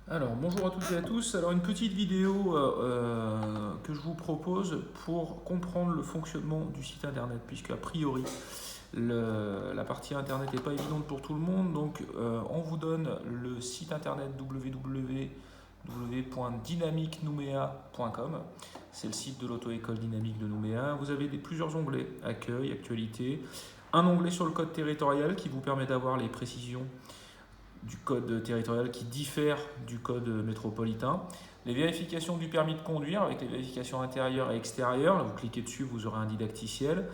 Alors, bonjour à toutes et à tous. Alors, une petite vidéo que je vous propose pour comprendre le fonctionnement du site internet, puisque a priori, la partie internet n'est pas évidente pour tout le monde. Donc, on vous donne le site internet www.dynamicnouméa.com. C'est le site de l'auto-école dynamique de Nouméa. Vous avez plusieurs onglets, accueil, actualité, un onglet sur le code territorial qui vous permet d'avoir les précisions du code territorial qui diffère du code métropolitain. Les vérifications du permis de conduire avec les vérifications intérieures et extérieures. Là, vous cliquez dessus, vous aurez un didacticiel.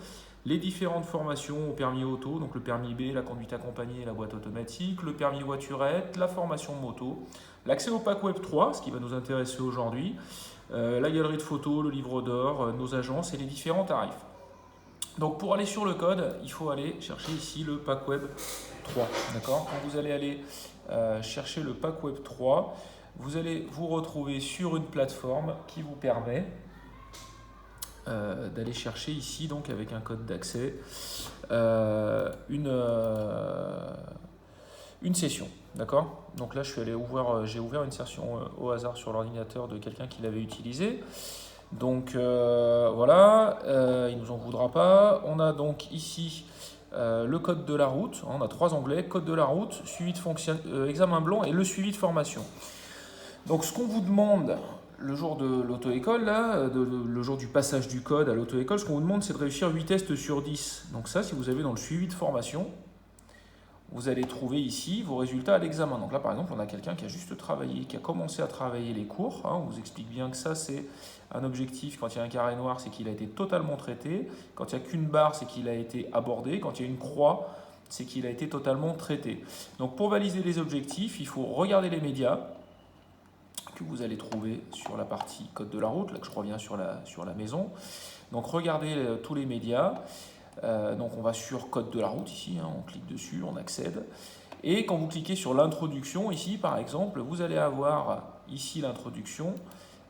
Les différentes formations au permis auto, donc le permis B, la conduite accompagnée et la boîte automatique, le permis voiturette, la formation moto, l'accès au pack Web 3, ce qui va nous intéresser aujourd'hui, la galerie de photos, le livre d'or, nos agences et les différents tarifs. Donc pour aller sur le code, il faut aller chercher ici le pack Web 3. D'accord. Quand vous allez aller chercher le pack Web 3, vous allez vous retrouver sur une plateforme qui vous permet d'aller chercher ici, donc avec un code d'accès, une session. D'accord. Donc là, j'ai ouvert une session au hasard sur l'ordinateur de quelqu'un qui l'avait utilisé. Donc voilà, il ne nous en voudra pas. On a donc ici le code de la route. On a trois onglets, code de la route, suivi de examen blanc et le suivi de formation. Donc ce qu'on vous demande le jour de l'auto-école, le jour du passage du code à l'auto-école, ce qu'on vous demande c'est de réussir 8 tests sur 10. Donc ça, si vous avez dans le suivi de formation, vous allez trouver ici vos résultats à l'examen. Donc là, par exemple, on a quelqu'un qui a juste travaillé, qui a commencé à travailler les cours. On vous explique bien que ça, c'est un objectif. Quand il y a un carré noir, c'est qu'il a été totalement traité. Quand il n'y a qu'une barre, c'est qu'il a été abordé. Quand il y a une croix, c'est qu'il a été totalement traité. Donc pour valider les objectifs, il faut regarder les médias que vous allez trouver sur la partie code de la route, là que je reviens sur la maison. Donc regardez tous les médias. Donc on va sur code de la route ici, on clique dessus, on accède. Et quand vous cliquez sur l'introduction ici par exemple, vous allez avoir ici l'introduction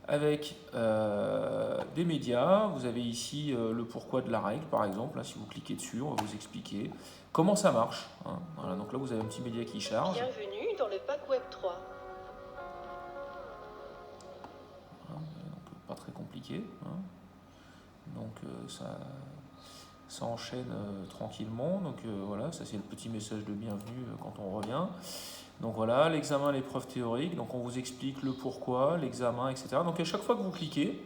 avec des médias. Vous avez ici le pourquoi de la règle par exemple. Là, si vous cliquez dessus, on va vous expliquer comment ça marche. Voilà, donc là vous avez un petit média qui charge. Bienvenue dans le pack Web 3. Voilà, donc pas très compliqué. Donc ça enchaîne tranquillement. Donc voilà, ça c'est le petit message de bienvenue quand on revient. Donc voilà, l'examen, l'épreuve théorique. Donc on vous explique le pourquoi, l'examen, etc. Donc à chaque fois que vous cliquez,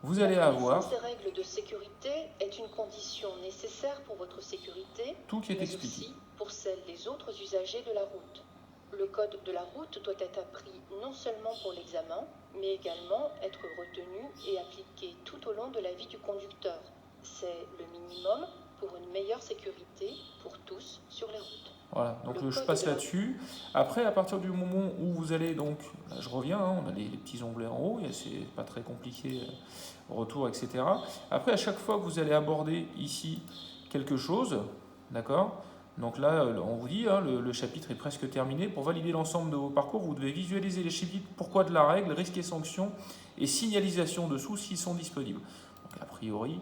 vous allez avoir ces règles de sécurité est une condition nécessaire pour votre sécurité, tout qui est mais expliqué. aussi pour celle des autres usagers de la route. Le code de la route doit être appris non seulement pour l'examen, mais également être retenu et appliqué tout au long de la vie du conducteur. C'est le minimum pour une meilleure sécurité pour tous sur les routes. Voilà, donc je passe là-dessus. Après, à partir du moment où vous allez, donc, là, je reviens, on a les petits onglets en haut, et c'est pas très compliqué, retour, etc. Après, à chaque fois que vous allez aborder ici quelque chose, d'accord. Donc là, on vous dit, le chapitre est presque terminé. Pour valider l'ensemble de vos parcours, vous devez visualiser les chapitres pourquoi de la règle, risques et sanctions, et signalisation dessous s'ils sont disponibles. Donc a priori,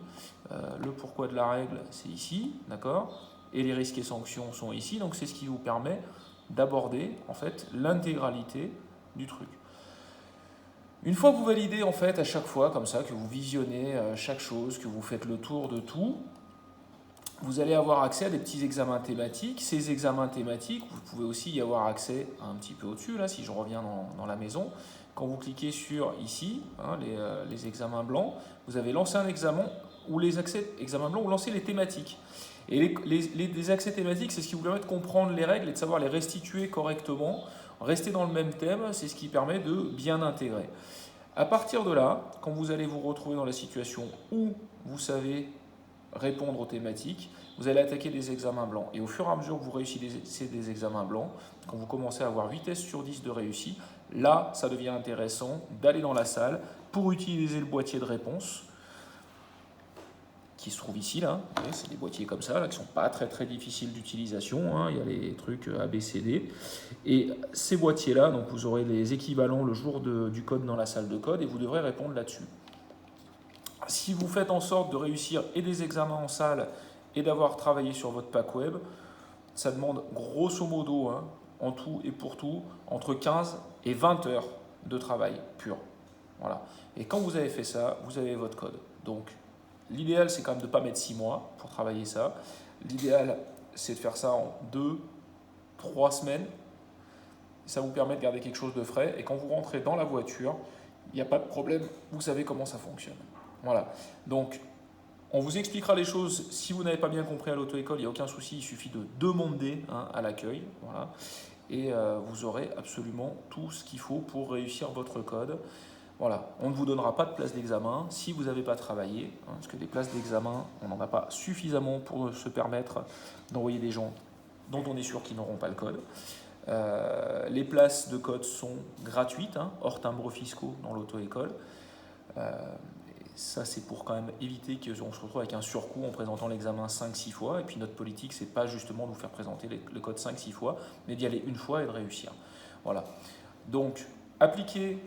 le pourquoi de la règle, c'est ici, d'accord, et les risques et sanctions sont ici. Donc c'est ce qui vous permet d'aborder en fait l'intégralité du truc. Une fois que vous validez en fait à chaque fois comme ça, que vous visionnez chaque chose, que vous faites le tour de tout, vous allez avoir accès à des petits examens thématiques. Ces examens thématiques, vous pouvez aussi y avoir accès un petit peu au-dessus, là, si je reviens dans la maison. Quand vous cliquez sur ici, les examens blancs, vous avez lancé un examen ou les accès examens blancs ou lancé les thématiques. Et les accès thématiques, c'est ce qui vous permet de comprendre les règles et de savoir les restituer correctement. Rester dans le même thème, c'est ce qui permet de bien intégrer. À partir de là, quand vous allez vous retrouver dans la situation où vous savez répondre aux thématiques, vous allez attaquer des examens blancs. Et au fur et à mesure que vous réussissez des examens blancs, quand vous commencez à avoir 8 tests sur 10 de réussi, là, ça devient intéressant d'aller dans la salle pour utiliser le boîtier de réponse qui se trouve ici, là. C'est des boîtiers comme ça, là, qui ne sont pas très difficiles d'utilisation. Il y a les trucs A, B, C, D. Et ces boîtiers-là, donc vous aurez les équivalents le jour du code dans la salle de code et vous devrez répondre là-dessus. Si vous faites en sorte de réussir et des examens en salle et d'avoir travaillé sur votre pack web, ça demande grosso modo en tout et pour tout entre 15 et 20 heures de travail pur. Voilà. Et quand vous avez fait ça, vous avez votre code. Donc, l'idéal, c'est quand même de ne pas mettre 6 mois pour travailler ça. L'idéal, c'est de faire ça en 2, 3 semaines. Ça vous permet de garder quelque chose de frais. Et quand vous rentrez dans la voiture, il n'y a pas de problème. Vous savez comment ça fonctionne. Voilà. Donc, on vous expliquera les choses. Si vous n'avez pas bien compris à l'auto-école, il n'y a aucun souci. Il suffit de demander à l'accueil. Voilà. Et vous aurez absolument tout ce qu'il faut pour réussir votre code. Voilà, on ne vous donnera pas de place d'examen si vous n'avez pas travaillé, parce que des places d'examen, on n'en a pas suffisamment pour se permettre d'envoyer des gens dont on est sûr qu'ils n'auront pas le code. Les places de code sont gratuites, hors timbres fiscaux dans l'auto-école. Ça, c'est pour quand même éviter qu'on se retrouve avec un surcoût en présentant l'examen 5-6 fois. Et puis notre politique, c'est pas justement de vous faire présenter le code 5-6 fois, mais d'y aller une fois et de réussir. Voilà. Donc, appliquez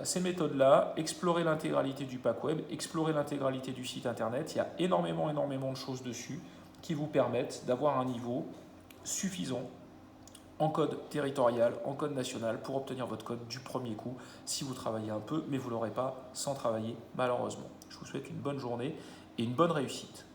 ces méthodes-là, explorez l'intégralité du pack web, explorez l'intégralité du site internet. Il y a énormément de choses dessus qui vous permettent d'avoir un niveau suffisant en code territorial, en code national, pour obtenir votre code du premier coup, si vous travaillez un peu, mais vous ne l'aurez pas sans travailler, malheureusement. Je vous souhaite une bonne journée et une bonne réussite.